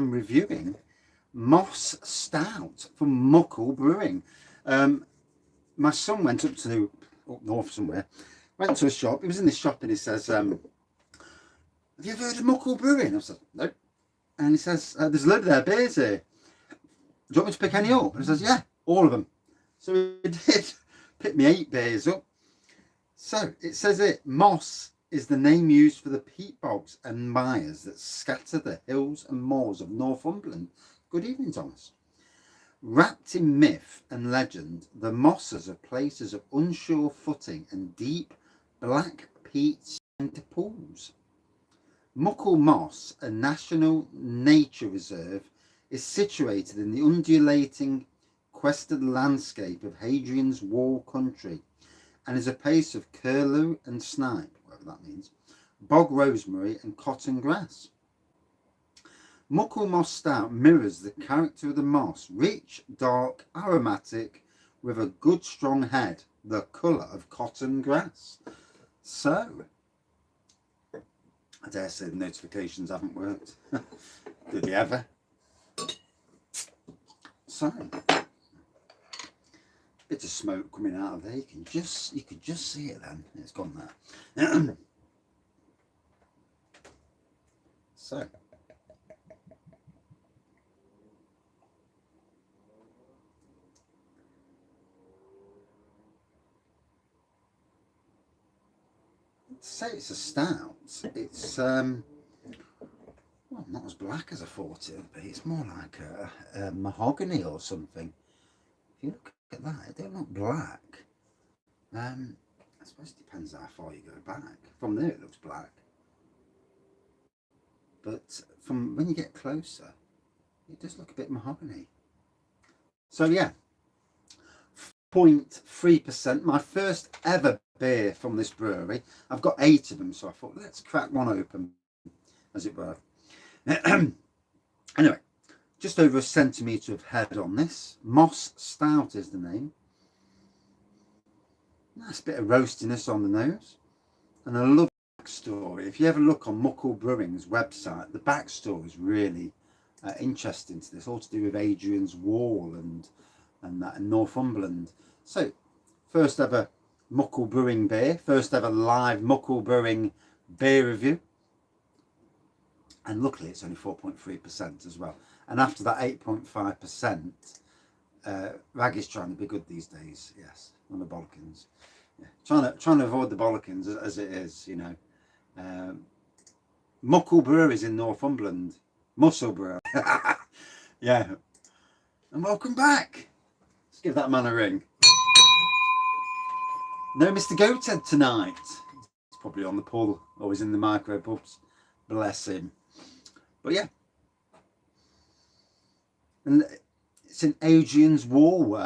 I'm reviewing Moss Stout from Muckle Brewing. My son went up north somewhere, went to a shop. He was in this shop and he says, have you ever heard of Muckle Brewing? I said, no. And he says, there's a load of their beers here. Do you want me to pick any up? And he says, yeah, all of them. So he did pick me 8 beers up. So it says it, Moss is the name used for the peat bogs and mires that scatter the hills and moors of Northumberland. Good evening, Thomas. Wrapped in myth and legend, the mosses are places of unsure footing and deep black peat centre pools. Muckle Moss, a national nature reserve, is situated in the undulating quested landscape of Hadrian's Wall country and is a place of curlew and snipe, whatever that means, bog rosemary and cotton grass. Muckle Moss Stout mirrors the character of the moss, rich, dark, aromatic, with a good strong head, the colour of cotton grass. So, I dare say the notifications haven't worked. Did they ever? So, bit of smoke coming out of there. You could just see it then. It's gone there. So, say it's a stout. It's well, not as black as I thought it would be. It's more like a mahogany or something. If you look at that, it don't look black. I suppose it depends how far you go back. From there it looks black, but from when you get closer, it does look a bit mahogany. So yeah, 0.3%. My first ever beer from this brewery. I've got 8 of them, so I thought let's crack one open, as it were. Anyway, just over a centimetre of head on this. Moss Stout is the name. Nice bit of roastiness on the nose, and I love the backstory. If you ever look on Muckle Brewing's website, the backstory is really interesting to this, all to do with Hadrian's Wall and that in Northumberland. So, first ever Muckle Brewing beer, first ever live Muckle Brewing beer review, and luckily it's only 4.3% as well. And after that 8.5%, Wraggys trying to be good these days. Yes, on the bollikins. Yeah. Trying to avoid the bollikins as it is, you know. Muckle Breweries in Northumberland, Muscle Brewer. Yeah, and welcome back. Let's give that man a ring. No Mr. Goathead tonight. He's probably on the pull, always in the micro pubs. Bless him. But yeah. And it's in Hadrian's Wall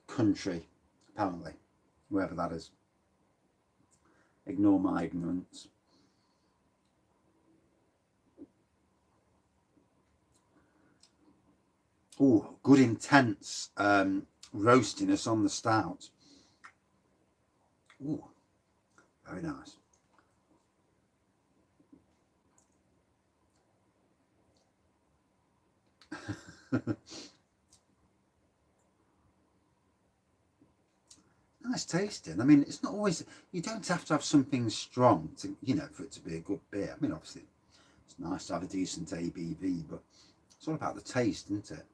country, apparently. Wherever that is. Ignore my ignorance. Oh, good intense roastiness on the stout. Ooh, very nice. Nice tasting. I mean, it's not always, you don't have to have something strong to, you know, for it to be a good beer. I mean, obviously, it's nice to have a decent ABV, but it's all about the taste, isn't it?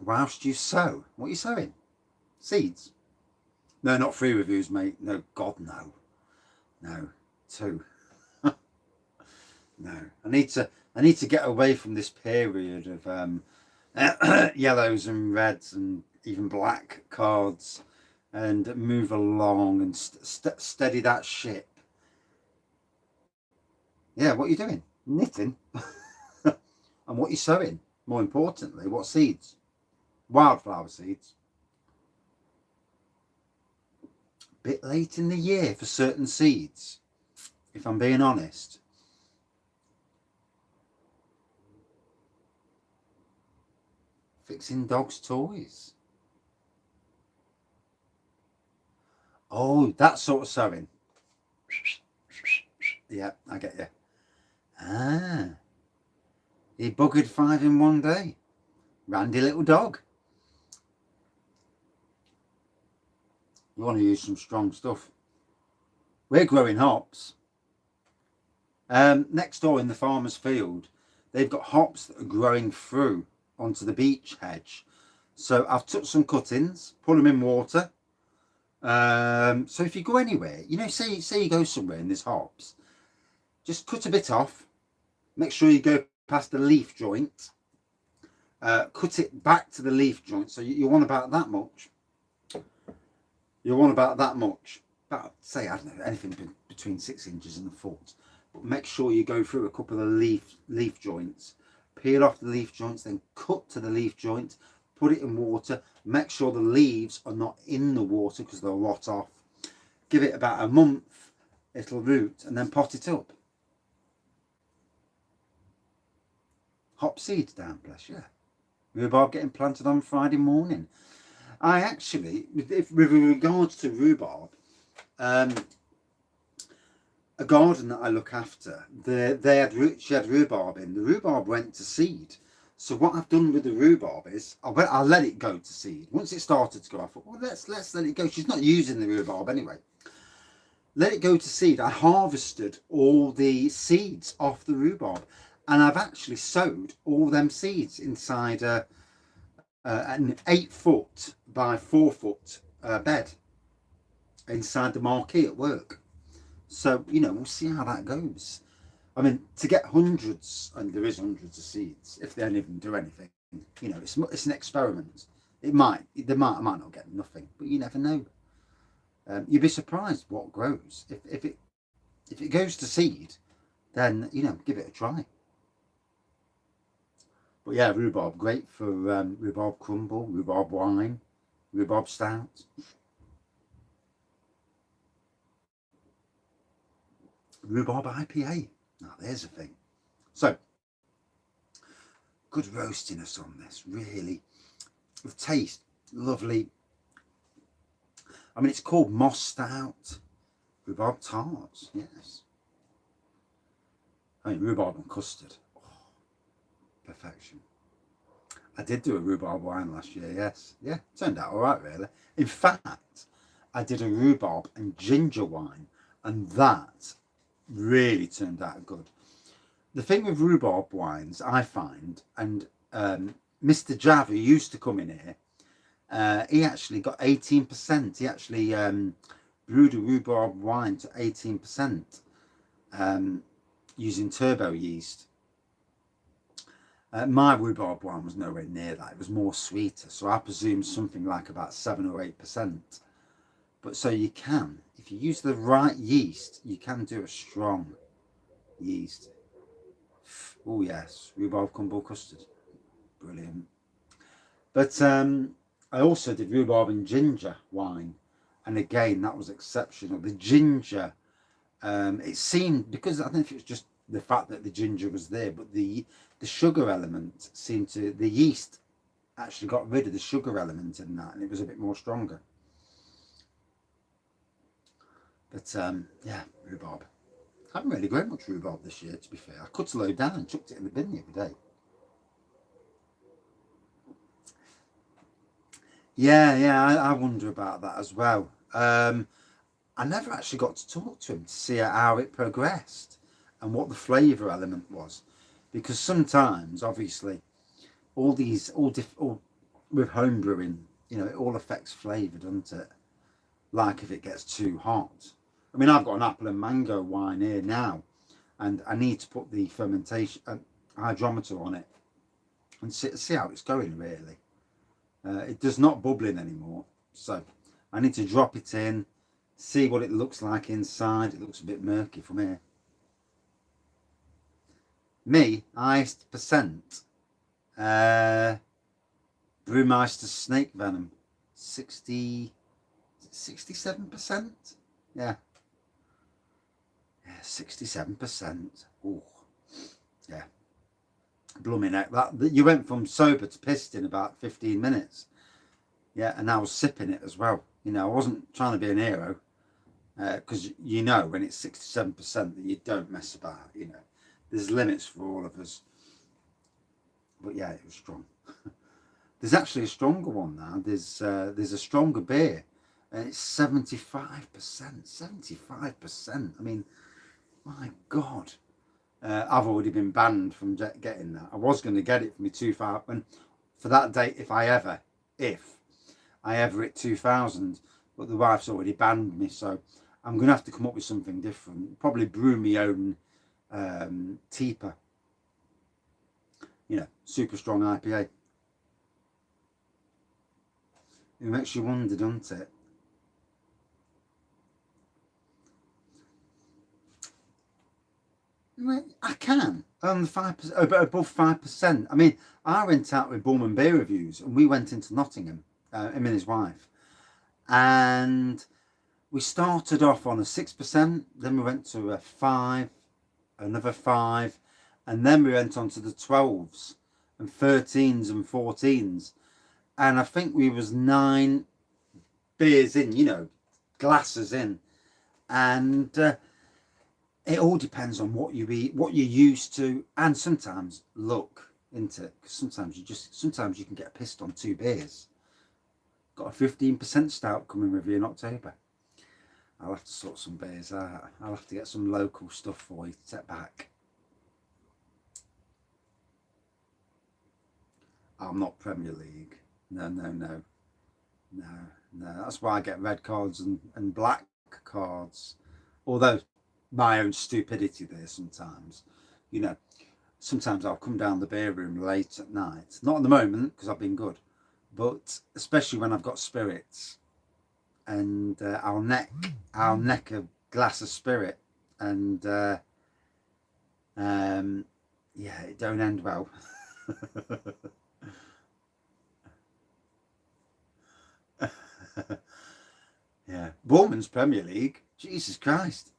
Whilst you sow. What are you sowing? Seeds? No, not 3 reviews, mate. No, God, no. No, 2. No, I need to get away from this period of yellows and reds and even black cards, and move along and steady that ship. Yeah, what are you doing? Knitting. And what are you sowing? More importantly, what seeds? Wildflower seeds. Bit late in the year for certain seeds, if I'm being honest. Fixing dogs' toys. Oh, that sort of sewing. Yeah, I get you. Ah, he buggered 5 in one day. Randy little dog. You want to use some strong stuff. We're growing hops. Next door in the farmer's field, they've got hops that are growing through onto the beech hedge. So I've took some cuttings, put them in water. So if you go anywhere, you know, say you go somewhere and there's hops, just cut a bit off. Make sure you go past the leaf joint. Cut it back to the leaf joint. So you want about that much. You want about that much. About, say, I don't know, anything between 6 inches and a foot. But make sure you go through a couple of leaf joints. Peel off the leaf joints, then cut to the leaf joint. Put it in water. Make sure the leaves are not in the water because they'll rot off. Give it about a month. It'll root and then pot it up. Hop seeds down, bless you. Rhubarb getting planted on Friday morning. I actually, with regards to rhubarb, a garden that I look after, she had rhubarb in. The rhubarb went to seed. So what I've done with the rhubarb is I'll let it go to seed. Once it started to go, I thought, well, let's let it go. She's not using the rhubarb anyway. Let it go to seed. I harvested all the seeds off the rhubarb, and I've actually sowed all them seeds inside an 8 foot by 4 foot bed inside the marquee at work. So, you know, we'll see how that goes. I mean, to get hundreds, and there is hundreds of seeds, if they don't even do anything, you know, it's an experiment. They might not get nothing, but you never know. You'd be surprised what grows. If it goes to seed, then, you know, give it a try. But yeah, rhubarb, great for rhubarb crumble, rhubarb wine, rhubarb stout. Rhubarb IPA. Now there's a thing. So, good roastiness on this, really. With taste, lovely. I mean, it's called moss stout. Rhubarb tarts, yes. I mean, rhubarb and custard. Oh, perfection. I did do a rhubarb wine last year, yes. Yeah, turned out all right, really. In fact, I did a rhubarb and ginger wine, and that really turned out good. The thing with rhubarb wines, I find, and Mr. Jav, who used to come in here, he actually got 18%. He actually brewed a rhubarb wine to 18% using turbo yeast. My rhubarb wine was nowhere near that. It was more sweeter, so I presume something like about 7 or 8%. But so you can, if you use the right yeast, you can do a strong yeast. Oh yes, rhubarb crumble custard, brilliant. But I also did rhubarb and ginger wine, and again that was exceptional. The ginger, it seemed, because I don't know if it was just the fact that the ginger was there, but the sugar element seemed to, the yeast actually got rid of the sugar element in that, and it was a bit more stronger. But yeah, rhubarb. I haven't really grown much rhubarb this year, to be fair. I cut a load down and chucked it in the bin the other day. Yeah, I wonder about that as well. I never actually got to talk to him to see how it progressed and what the flavour element was, because sometimes, obviously, all with home brewing, you know, it all affects flavour, doesn't it? Like if it gets too hot. I mean, I've got an apple and mango wine here now, and I need to put the fermentation hydrometer on it and see how it's going, really. It does not bubbling anymore, so I need to drop it in, see what it looks like inside. It looks a bit murky from here. Me, highest percent, Brewmeister snake venom, 67%. Yeah, 67%. Oh, yeah. Blooming heck, that you went from sober to pissed in about 15 minutes. Yeah, and I was sipping it as well. You know, I wasn't trying to be an hero, because you know when it's 67% that you don't mess about. You know, there's limits for all of us. But yeah, it was strong. There's actually a stronger one now. There's a stronger beer, and it's 75%. 75%. I mean, my God. I've already been banned from getting that. I was going to get it for me 2000 for that date if I ever hit 2000, but the wife's already banned me, so I'm going to have to come up with something different. Probably brew my own Teeper, you know, super strong IPA. It makes you wonder, doesn't it? I can on 5%, above 5%. I mean, I went out with Bullman Beer Reviews, and we went into Nottingham, him and his wife, and we started off on a 6%. Then we went to a 5, another 5, and then we went on to the 12s and 13s and 14s, and I think we was 9 beers in, you know, glasses in, and it all depends on what you eat, what you're used to, and sometimes luck, isn't it? Because sometimes you can get pissed on 2 beers. Got a 15% stout coming with you in October. I'll have to sort some beers out. I'll have to get some local stuff for you to take back. I'm not Premier League. No. That's why I get red cards and black cards. Although my own stupidity there sometimes, you know, sometimes I'll come down the beer room late at night, not at the moment because I've been good, but especially when I've got spirits, and I'll neck a glass of spirit, and yeah, it don't end well. Yeah, Bournemouth's Premier League, Jesus Christ,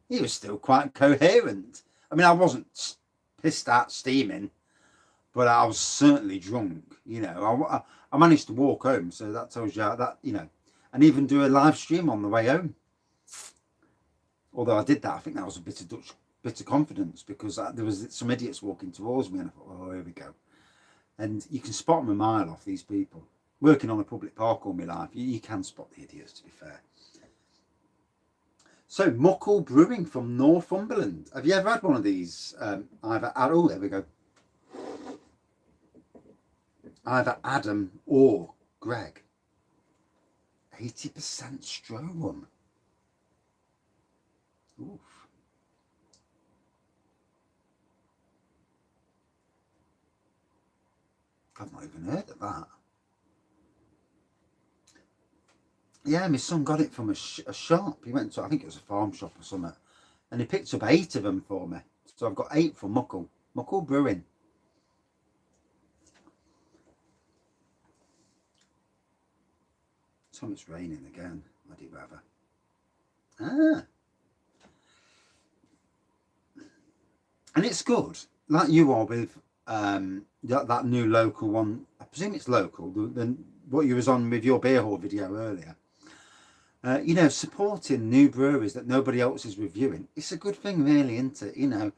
he was still quite coherent. I mean, I wasn't pissed out steaming, but I was certainly drunk. You know, I managed to walk home, so that tells you that, you know, and even do a live stream on the way home. Although I did that, I think that was a bit of confidence, because there was some idiots walking towards me, and I thought, oh, here we go. And you can spot them a mile off, these people. Working on a public park all my life, you can spot the idiots, to be fair. So, Muckle Brewing from Northumberland. Have you ever had one of these? Oh, there we go. Either Adam or Greg. 80% Strorum. Oof. I've not even heard of that. Yeah, my son got it from a shop. He went to, I think it was a farm shop or something, and he picked up 8 of them for me. So I've got 8 from Muckle Brewing. Tell me it's raining again. Bloody weather. And it's good, like you are with that new local one. I presume it's local. What you was on with your beer hall video earlier. You know, supporting new breweries that nobody else is reviewing. It's a good thing, really, isn't it? You know,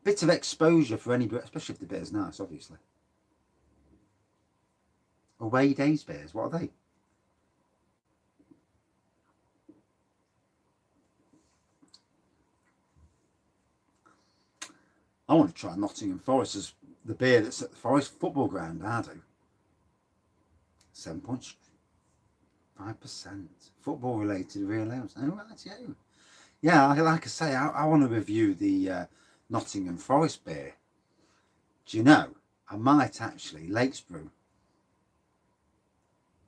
bit of exposure for any, especially if the beer's nice, obviously. Away Days beers, what are they? I want to try Nottingham Forest as the beer that's at the Forest football ground. I do. 7.5% football related real ales. Oh, right, yeah. Like I say, I want to review the Nottingham Forest beer. Do you know? I might actually Lakes Brew.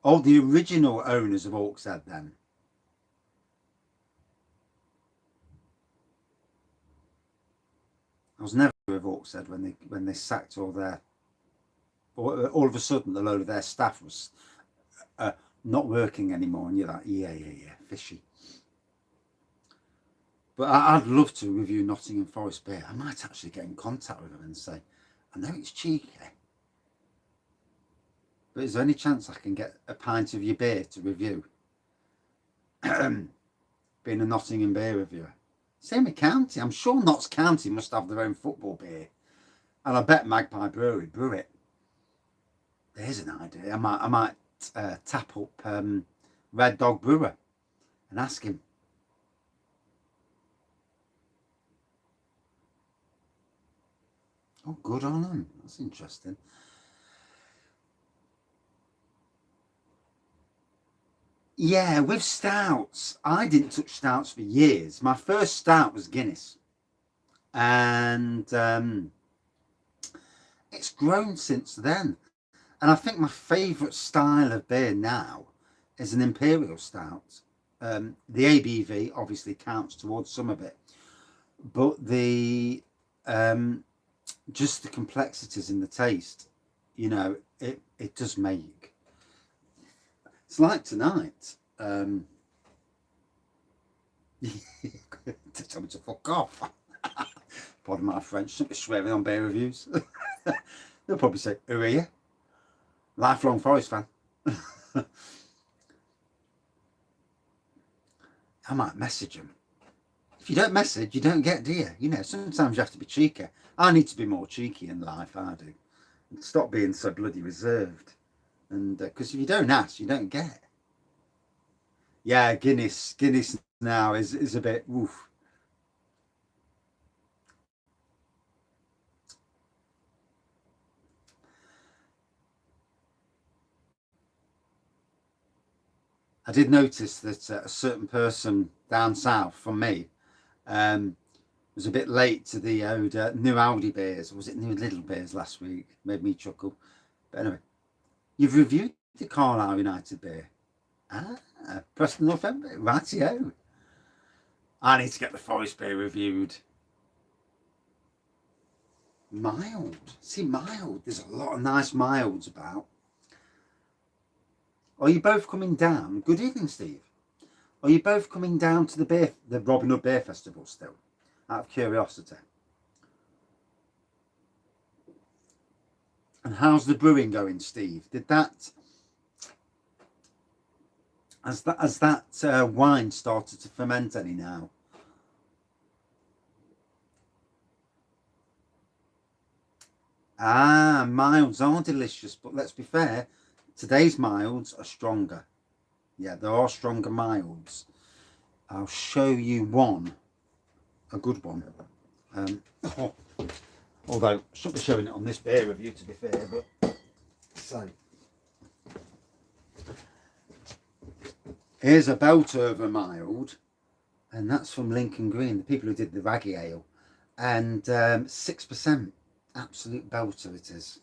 Oh, the original owners of Hawkshead then. I was never with Hawkshead when they sacked all their. All of a sudden, a load of their staff was not working anymore, and you're like, yeah, fishy. But I'd love to review Nottingham Forest beer. I might actually get in contact with them and say, I know it's cheeky, but is there any chance I can get a pint of your beer to review? Being a Nottingham beer reviewer. Same with County. I'm sure Notts County must have their own football beer. And I bet Magpie Brewery brew it. There's an idea. I might tap up Red Dog Brewer and ask him. Oh, good on him. That's interesting. Yeah, with stouts, I didn't touch stouts for years. My first stout was Guinness. And it's grown since then. And I think my favourite style of beer now is an imperial stout. The ABV obviously counts towards some of it, but the just the complexities in the taste, you know, it does make. It's like tonight. Tell me to fuck off. Pardon my French, shouldn't be swearing on beer reviews. They'll probably say, who are you? Lifelong Forest fan. I might message him. If you don't message, you don't get, do you? You know, sometimes you have to be cheeky. I need to be more cheeky in life, I do. And stop being so bloody reserved. And because if you don't ask, you don't get. Yeah, Guinness now is a bit woof. I did notice that a certain person down south from me was a bit late to the old new Aldi beers. Or was it new Little beers last week? Made me chuckle. But anyway, you've reviewed the Carlisle United beer. Ah, Preston November. Rightio. I need to get the Forest beer reviewed. Mild. See, mild. There's a lot of nice milds about. Are you both coming down? Good evening, Steve. Are you both coming down to the Robin Hood Beer Festival still? Out of curiosity. And how's the brewing going, Steve? Has that wine started to ferment any now? Ah, milds are delicious, but let's be fair, today's milds are stronger. Yeah, there are stronger milds. I'll show you one, a good one. Although I shouldn't be showing it on this beer review, to be fair, but so here's a belter of a mild, and that's from Lincoln Green, the people who did the Wraggy Ale, and 6%. Absolute belter it is.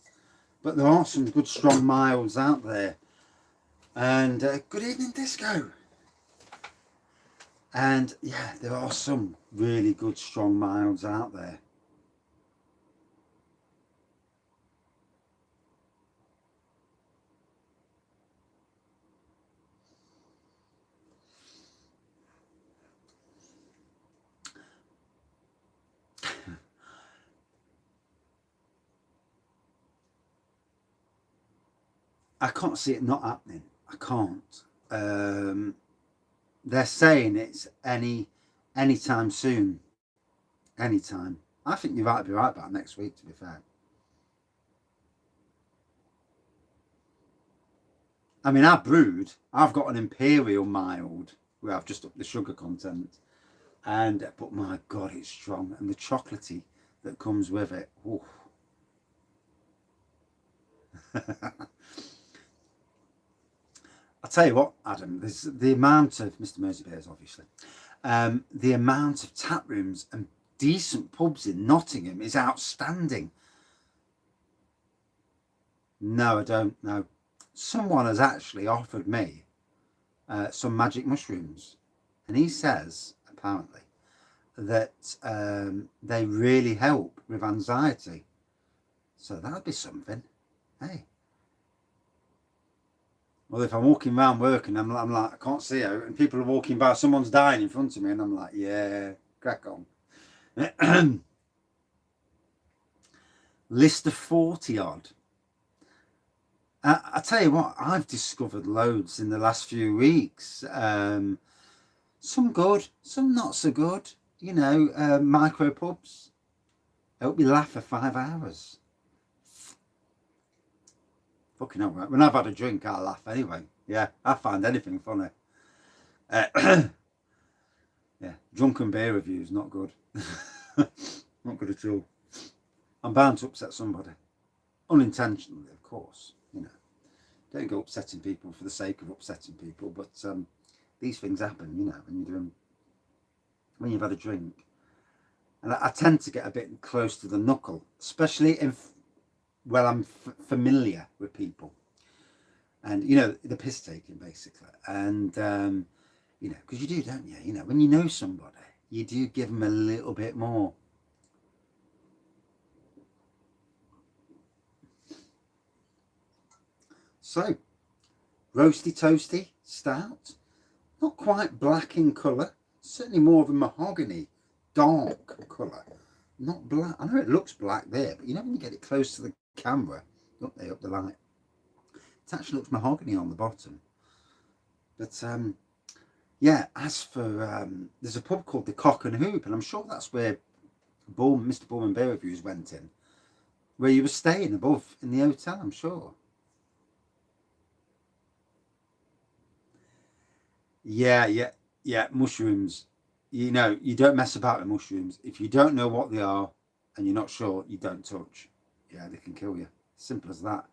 But there are some good strong milds out there. And good evening, Disco. And yeah, there are some really good strong milds out there. I can't see it not happening. I can't. They're saying it's anytime soon. Anytime. I think you might be right about next week, to be fair. I mean, I've got an imperial mild where I've just upped the sugar content, but my God, it's strong, and the chocolatey that comes with it. I'll tell you what, Adam, there's the amount of Mr. Mersey Bears, obviously, the amount of tap rooms and decent pubs in Nottingham is outstanding. No, I don't know. Someone has actually offered me some magic mushrooms, and he says apparently that they really help with anxiety. So that'd be something. Hey. Well, if I'm walking around working, I'm like, I can't see out, and people are walking by, someone's dying in front of me, and I'm like, yeah, crack on. List of 40 odd. I tell you what, I've discovered loads in the last few weeks. Some good, some not so good. you know, micro pubs. Help me laugh for 5 hours. Fucking hell, right? When I've had a drink, I laugh anyway. Yeah, I find anything funny. Yeah, drunken beer reviews, not good. Not good at all. I'm bound to upset somebody. Unintentionally, of course, you know. Don't go upsetting people for the sake of upsetting people, but these things happen, you know, when you've had a drink. And I tend to get a bit close to the knuckle, especially if, well, I'm familiar with people. And, you know, the piss taking, basically. And, you know, because you do, don't you? You know, when you know somebody, you do give them a little bit more. So, Roasty Toasty Stout. Not quite black in colour. Certainly more of a mahogany, dark colour. Not black. I know it looks black there, but you know when you get it close to the camera, up there, up the light, it actually looks mahogany on the bottom. But yeah, as for there's a pub called the Cock and Hoop, and I'm sure that's where Mr. Bullman Beer Reviews went in, where you were staying above in the hotel, I'm sure. Yeah, mushrooms. You know, you don't mess about with mushrooms. If you don't know what they are and you're not sure, you don't touch. Yeah, they can kill you. Simple as that.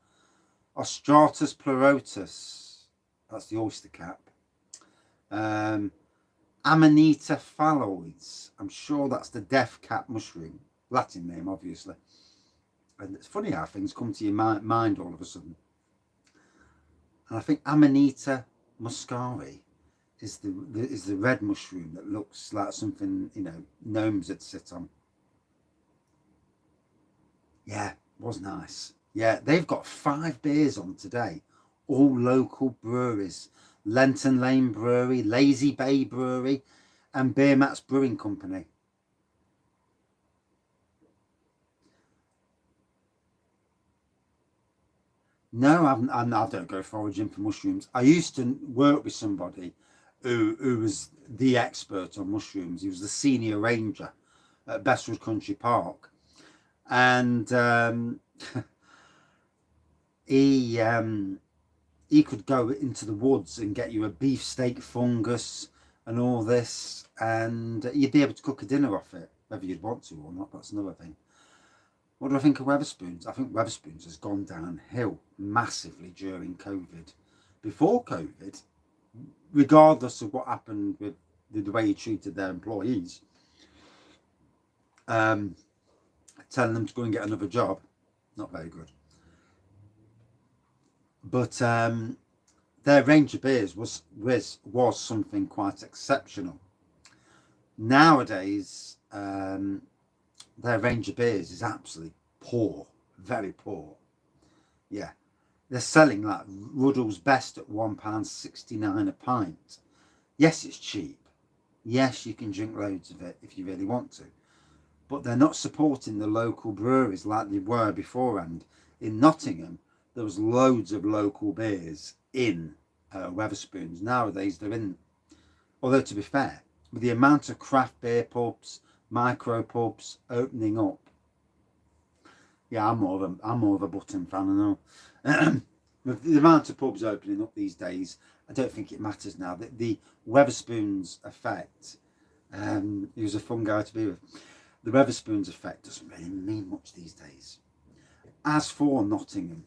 Ostratus pleurotus. That's the oyster cap. Amanita phalloides. I'm sure that's the death cap mushroom. Latin name, obviously. And it's funny how things come to your mind all of a sudden. And I think Amanita muscari is the red mushroom that looks like something, you know, gnomes would sit on. Yeah, was nice. Yeah, they've got 5 beers on today, all local breweries. Lenton Lane Brewery, Lazy Bay Brewery, and Beer Mats Brewing Company. No, I don't go foraging for mushrooms. I used to work with somebody who was the expert on mushrooms. He was the senior ranger at Bestwood Country Park. And he could go into the woods and get you a beefsteak fungus and all this, and you'd be able to cook a dinner off it, whether you'd want to or not. That's another thing. What do I think of Wetherspoons? I think Wetherspoons has gone downhill massively during COVID. Before COVID, regardless of what happened with the way he treated their employees, telling them to go and get another job, not very good. But their range of beers was something quite exceptional. Nowadays, their range of beers is absolutely poor, very poor. Yeah, they're selling like Ruddle's Best at £1.69 a pint. Yes, it's cheap. Yes, you can drink loads of it if you really want to. But they're not supporting the local breweries like they were beforehand. In Nottingham, there was loads of local beers in Wetherspoons. Nowadays, there isn't. Although, to be fair, with the amount of craft beer pubs, micro pubs opening up, yeah, I'm more of a Button fan, I know. With the amount of pubs opening up these days, I don't think it matters now. The Wetherspoons effect, he was a fun guy to be with. The Wetherspoons effect doesn't really mean much these days. As for Nottingham,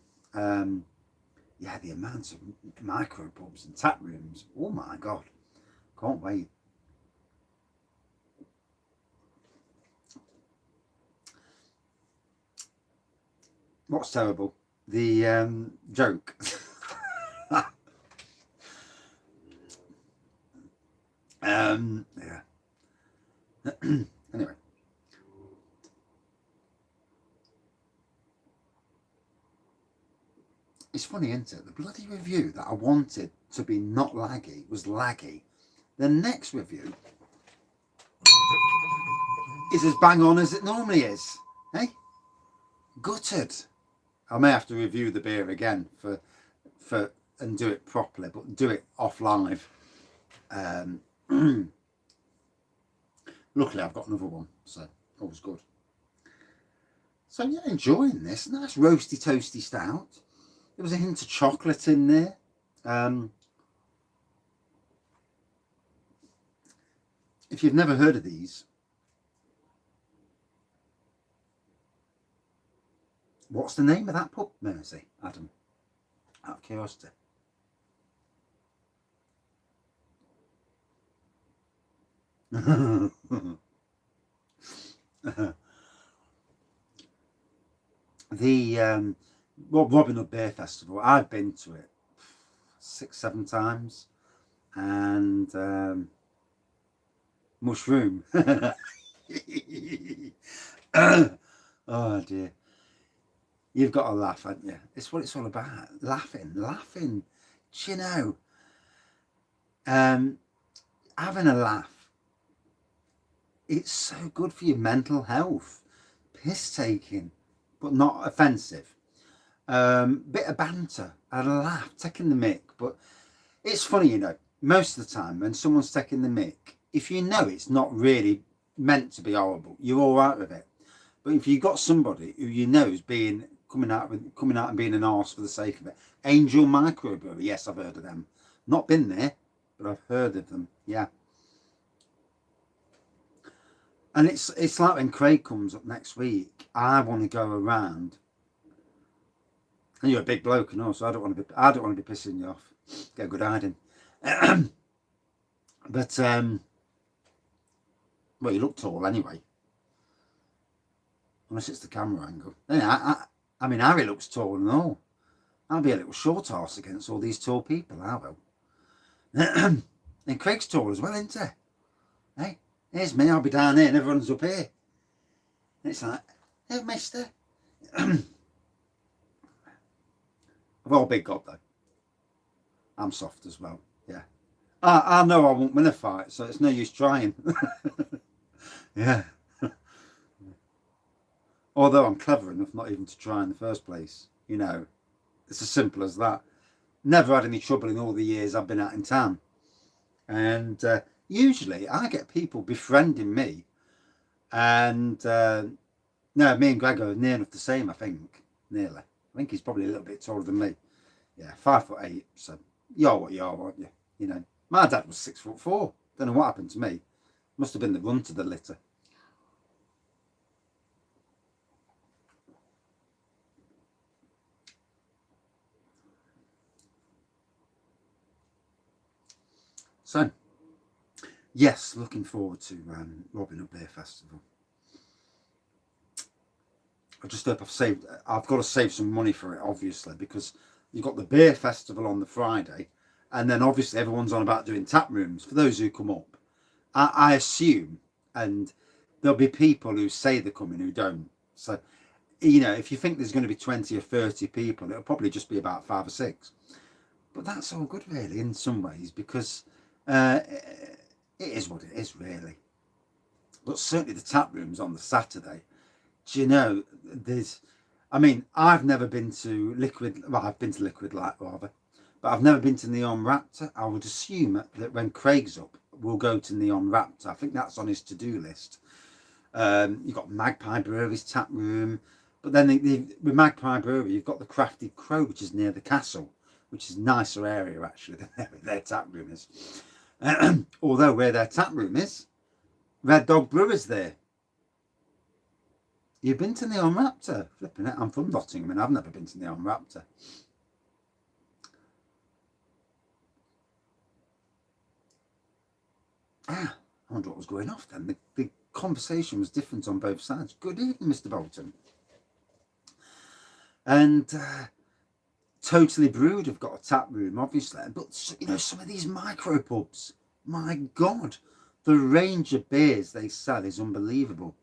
yeah, the amount of micro pubs and tap rooms, oh my God, can't wait. What's terrible? The joke. Yeah. Anyway. It's funny, isn't it? The bloody review that I wanted to be not laggy was laggy. The next review is as bang on as it normally is. Hey? Gutted. I may have to review the beer again for and do it properly, but do it off live. Luckily, I've got another one, so all's good. So yeah, enjoying this. Nice roasty toasty stout. There was a hint of chocolate in there. If you've never heard of these, what's the name of that pub, Mercy, Adam? Out of curiosity. The Robin Hood Beer Festival, I've been to it 6-7 times, and mushroom. Oh dear, you've got to laugh, haven't you? It's what it's all about, laughing. Do you know, having a laugh, it's so good for your mental health. Piss taking, but not offensive. Bit of banter, and a laugh, taking the mick. But it's funny, you know, most of the time when someone's taking the mick, if you know it's not really meant to be horrible, you're all right with it. But if you've got somebody who you know is coming out and being an arse for the sake of it, Angel Microbrewery, yes, I've heard of them. Not been there, but I've heard of them. Yeah. And it's like when Craig comes up next week, I want to go around. And you're a big bloke and all, so I don't want to be pissing you off. Get a good hiding. But well, you look tall anyway. Unless it's the camera angle. Yeah, I mean, Harry looks tall and all. I'll be a little short arse against all these tall people, I will. And Craig's tall as well, isn't he? Hey, here's me, I'll be down here and everyone's up here. And it's like, hey, mister. I've all big God, though. I'm soft as well, yeah. I know I won't win a fight, so it's no use trying. Yeah. Although I'm clever enough not even to try in the first place. You know, it's as simple as that. Never had any trouble in all the years I've been out in town. And usually I get people befriending me. And no, me and Greg are near enough the same, I think. Nearly. I think he's probably a little bit taller than me. Yeah, 5'8". So you're what you are, aren't you? You know, my dad was 6'4". Don't know what happened to me. Must have been the run to the litter. So, yes, looking forward to Robin Hood Beer Festival. I just hope I've got to save some money for it, obviously, because you've got the beer festival on the Friday, and then obviously everyone's on about doing tap rooms for those who come up. I assume, and there'll be people who say they're coming who don't. So, you know, if you think there's going to be 20 or 30 people, it'll probably just be about 5 or 6. But that's all good, really, in some ways, because it is what it is, really. But certainly the tap rooms on the Saturday, do you know, I mean, I've never been to I've been to Liquid Light rather, but I've never been to Neon Raptor. I would assume that when Craig's up, we'll go to Neon Raptor. I think that's on his to-do list. You've got Magpie Brewery's tap room, but then with Magpie Brewery, you've got the Crafted Crow, which is near the castle, which is a nicer area actually than their tap room is. Although where their tap room is, Red Dog Brewer's there. You've been to Neon Raptor? Flipping it, I'm from Nottingham and I've never been to Neon Raptor. I wonder what was going off then. The conversation was different on both sides. Good evening, Mr. Bolton. And Totally Brewed have got a tap room, obviously. But, you know, some of these micro pubs, my God, the range of beers they sell is unbelievable.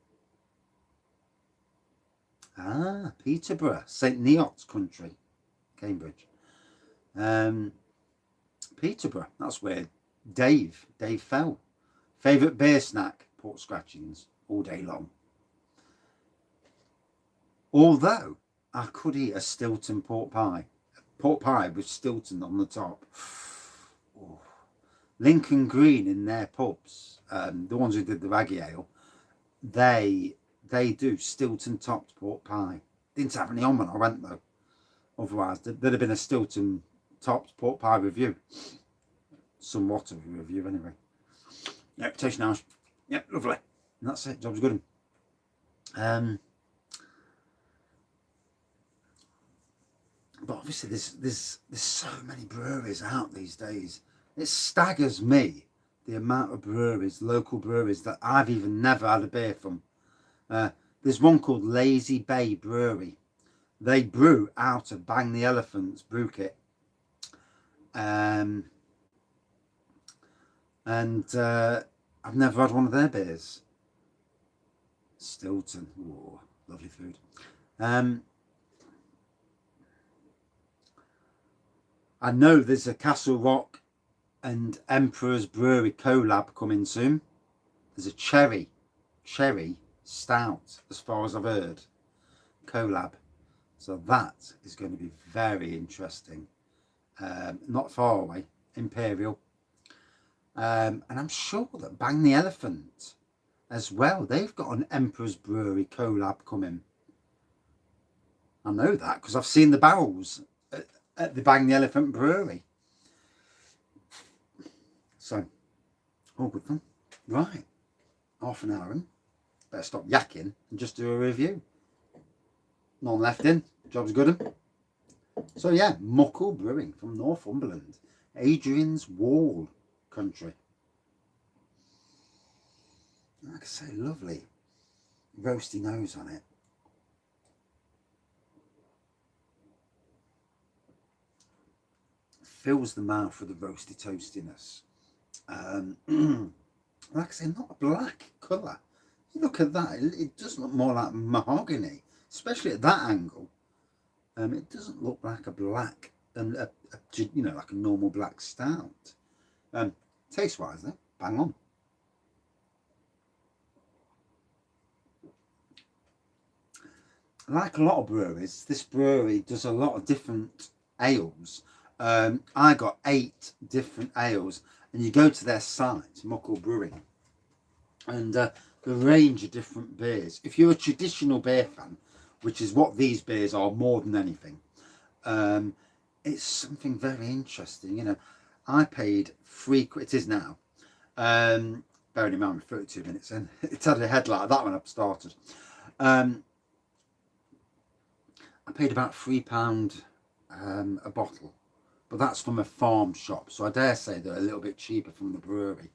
Ah, Peterborough, St Neots country, Cambridge. Peterborough, that's where Dave fell. Favourite beer snack, pork scratchings, all day long. Although, I could eat a Stilton pork pie. Pork pie with Stilton on the top. Oh, Lincoln Green in their pubs, the ones who did the Wraggy Ale, they do Stilton topped pork pie. Didn't have any on when I went though. Otherwise, there'd have been a Stilton topped pork pie review. Somewhat of a review anyway. Yep, tastes nice. Yep, lovely. And that's it. Job's good. But obviously, there's so many breweries out these days. It staggers me the amount of breweries, local breweries, that I've even never had a beer from. There's one called Lazy Bay Brewery. They brew out of Bang the Elephant's brew kit. And I've never had one of their beers. Stilton, oh, lovely food. I know there's a Castle Rock and Emperor's Brewery collab coming soon. There's a cherry stout, as far as I've heard, collab. So that is going to be very interesting. Not far away, Imperial. And I'm sure that Bang the Elephant as well, they've got an Emperor's Brewery collab coming. I know that because I've seen the barrels at the Bang the Elephant Brewery. So, all good fun. Right, half an hour in. Better stop yakking and just do a review. None left in. Job's good. So yeah, Muckle Brewing from Northumberland, Adrian's Wall country. Like I say, lovely roasty nose on it. Fills the mouth with the roasty toastiness. Like I say, not a black colour. You look at that, it does look more like mahogany, especially at that angle. It doesn't look like a black, and like a normal black stout. Taste wise though, bang on. Like a lot of breweries, this brewery does a lot of different ales. I got 8 different ales, and you go to their site, Muckle Brewing, and the range of different beers. If you're a traditional beer fan, which is what these beers are more than anything, it's something very interesting. You know, I paid £3. It is now. Bearing in mind, 32 minutes in, it's had a head like that when I started. I paid about £3 a bottle, but that's from a farm shop, so I dare say they're a little bit cheaper from the brewery,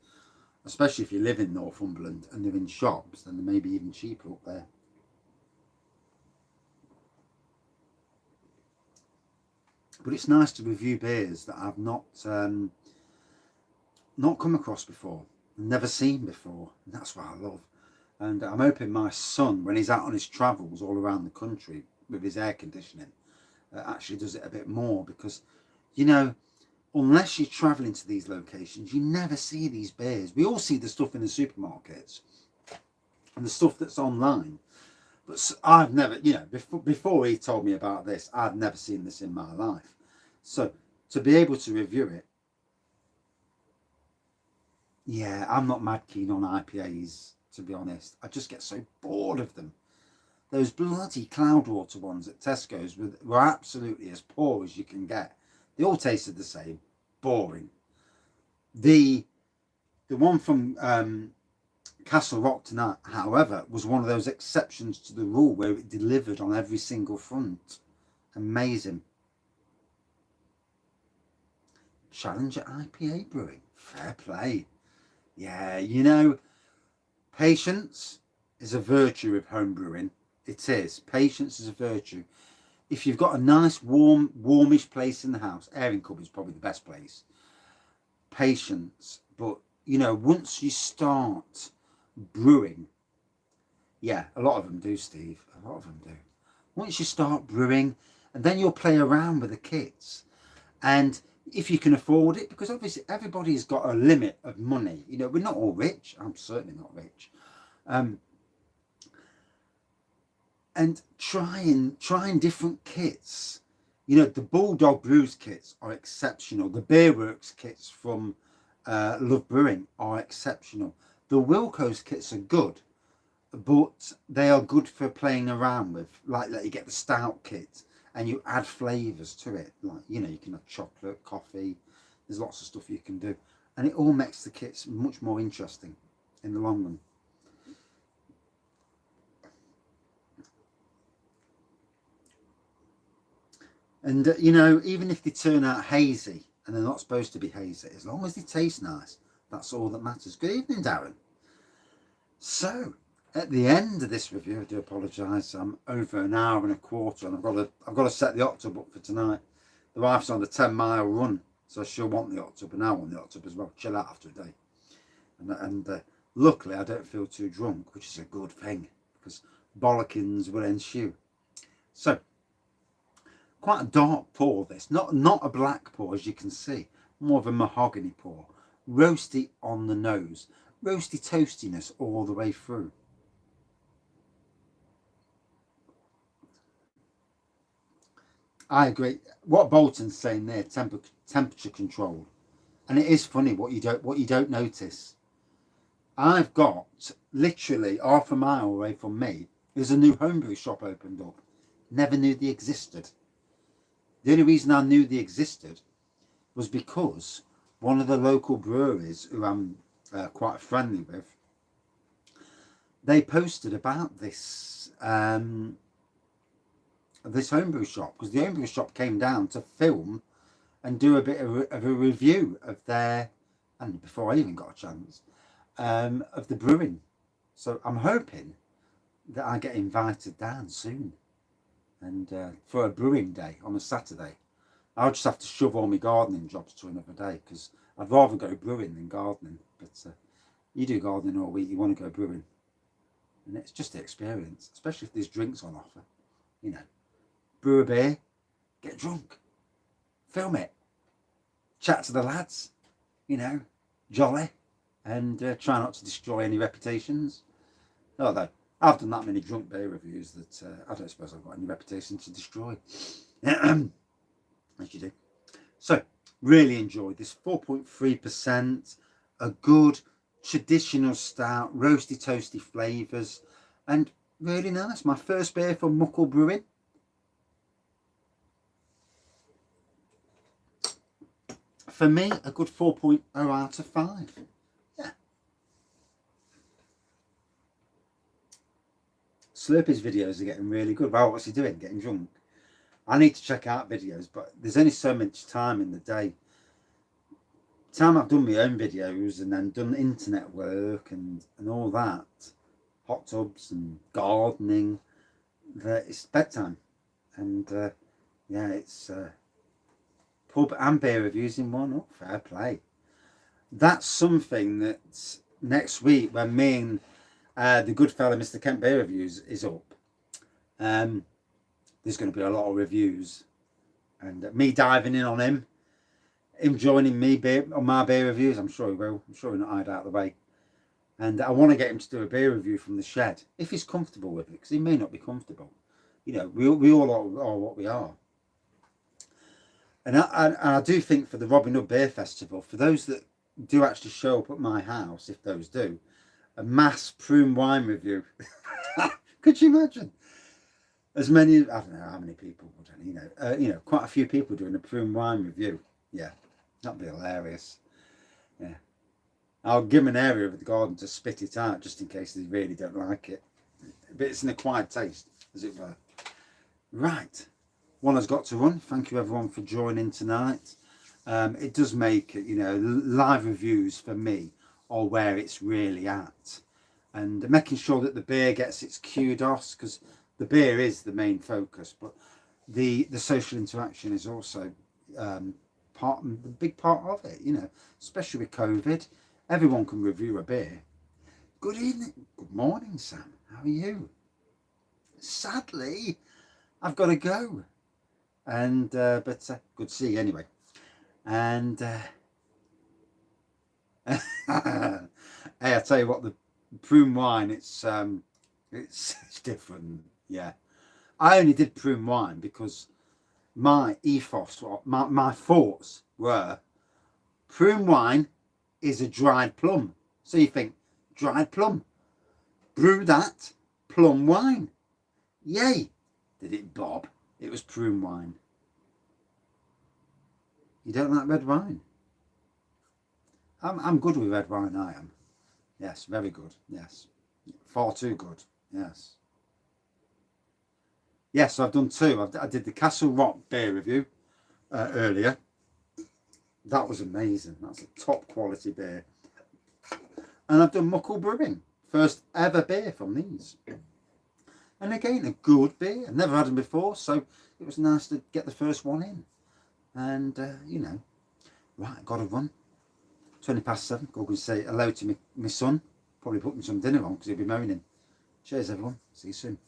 especially if you live in Northumberland and they're in shops, then they may be even cheaper up there. But it's nice to review beers that I've not come across before, never seen before, and that's what I love. And I'm hoping my son, when he's out on his travels all around the country with his air conditioning, actually does it a bit more, because, you know, unless you're travelling to these locations, you never see these beers. We all see the stuff in the supermarkets and the stuff that's online, but I've never, you know, before he told me about this, I've never seen this in my life. So to be able to review it, yeah, I'm not mad keen on IPAs, to be honest. I just get so bored of them. Those bloody Cloudwater ones at Tesco's were absolutely as poor as you can get. They all tasted the same. Boring. The one from Castle Rock tonight, however, was one of those exceptions to the rule where it delivered on every single front. Amazing. Challenger IPA Brewing. Fair play. Yeah, you know, patience is a virtue with home brewing. It is. Patience is a virtue. If you've got a nice, warmish place in the house, airing cupboard is probably the best place. Patience. But, you know, once you start brewing, yeah, a lot of them do, Steve. A lot of them do. Once you start brewing, and then you'll play around with the kits. And if you can afford it, because obviously everybody's got a limit of money. You know, we're not all rich. I'm certainly not rich. And trying different kits. You know, the Bulldog Brews kits are exceptional. The Beerworks kits from Love Brewing are exceptional. The Wilco's kits are good, but they are good for playing around with. Like you get the Stout kit and you add flavours to it. Like, you know, you can have chocolate, coffee. There's lots of stuff you can do. And it all makes the kits much more interesting in the long run. And, you know, even if they turn out hazy, and they're not supposed to be hazy, as long as they taste nice, that's all that matters. Good evening, Darren. So, at the end of this review, I do apologise, I'm over an hour and a quarter, and I've got to set the hot tub up for tonight. The wife's on the 10-mile run, so she'll want the hot tub, and I want the hot tub as well. Chill out after a day. And luckily, I don't feel too drunk, which is a good thing, because bollockings will ensue. So, quite a dark pour, this. Not a black pour, as you can see. More of a mahogany pour. Roasty on the nose. Roasty toastiness all the way through. I agree. What Bolton's saying there, temperature control, and it is funny what you don't notice. I've got literally half a mile away from me. There's a new homebrew shop opened up. Never knew they existed. The only reason I knew they existed was because one of the local breweries, who I'm quite friendly with, they posted about this this homebrew shop, because the homebrew shop came down to film and do a bit of a review of their, and before I even got a chance, of the brewing. So I'm hoping that I get invited down soon, and for a brewing day on a Saturday. I'll just have to shove all my gardening jobs to another day, because I'd rather go brewing than gardening. But you do gardening all week, you want to go brewing, and it's just the experience, especially if there's drinks on offer. You know, brew a beer, get drunk, film it, chat to the lads, you know, jolly, and try not to destroy any reputations. Although I've done that many drunk beer reviews that I don't suppose I've got any reputation to destroy. As you do. So, really enjoyed this. 4.3%, a good traditional stout, roasty toasty flavours, and really nice. My first beer from Muckle Brewing. For me, a good 4.0 out of 5. Yeah. Slurpee's videos are getting really good. Wow, what's he doing? Getting drunk. I need to check out videos, but there's only so much time in the day. Time I've done my own videos and then done internet work and all that, hot tubs and gardening, it's bedtime. And yeah, it's pub and beer reviews in one. Oh, fair play. That's something that next week, when me and the good fella Mr. Kent Beer Reviews is up, there's going to be a lot of reviews, and me diving in on him joining me on my beer reviews. I'm sure he will. I'm sure he'll not hide out of the way. And I want to get him to do a beer review from the shed, if he's comfortable with it, because he may not be comfortable. You know, we all are what we are. And I do think for the Robin Hood Beer Festival, for those that do actually show up at my house, if those do, a mass prune wine review. Could you imagine? As many, I don't know how many people would, you know, quite a few people doing a prune wine review. Yeah, that'd be hilarious. Yeah, I'll give them an area of the garden to spit it out, just in case they really don't like it. But it's an acquired taste, as it were. Right, one has got to run. Thank you everyone for joining tonight. It does make, you know, live reviews for me are where it's really at, and making sure that the beer gets its kudos, because the beer is the main focus, but the social interaction is also the big part of it. You know, especially with COVID, everyone can review a beer. Good evening, good morning, Sam. How are you? Sadly, I've got to go, and but good to see you anyway. And hey, I tell you what, the prune wine, it's different. Yeah, I only did prune wine because my ethos, my thoughts were, prune wine is a dried plum. So you think, dried plum, brew that plum wine. Yay! Did it bob? It was prune wine. You don't like red wine? I'm good with red wine, I am. Yes, very good. Yes. Far too good. Yes. Yes, I've done two. I did the Castle Rock beer review earlier. That was amazing. That's a top quality beer. And I've done Muckle Brewing. First ever beer from these. And again, a good beer. I've never had them before, so it was nice to get the first one in. And, you know, right, got to run. 7:20. Go and say hello to my son. Probably put me some dinner on because he'll be moaning. Cheers, everyone. See you soon.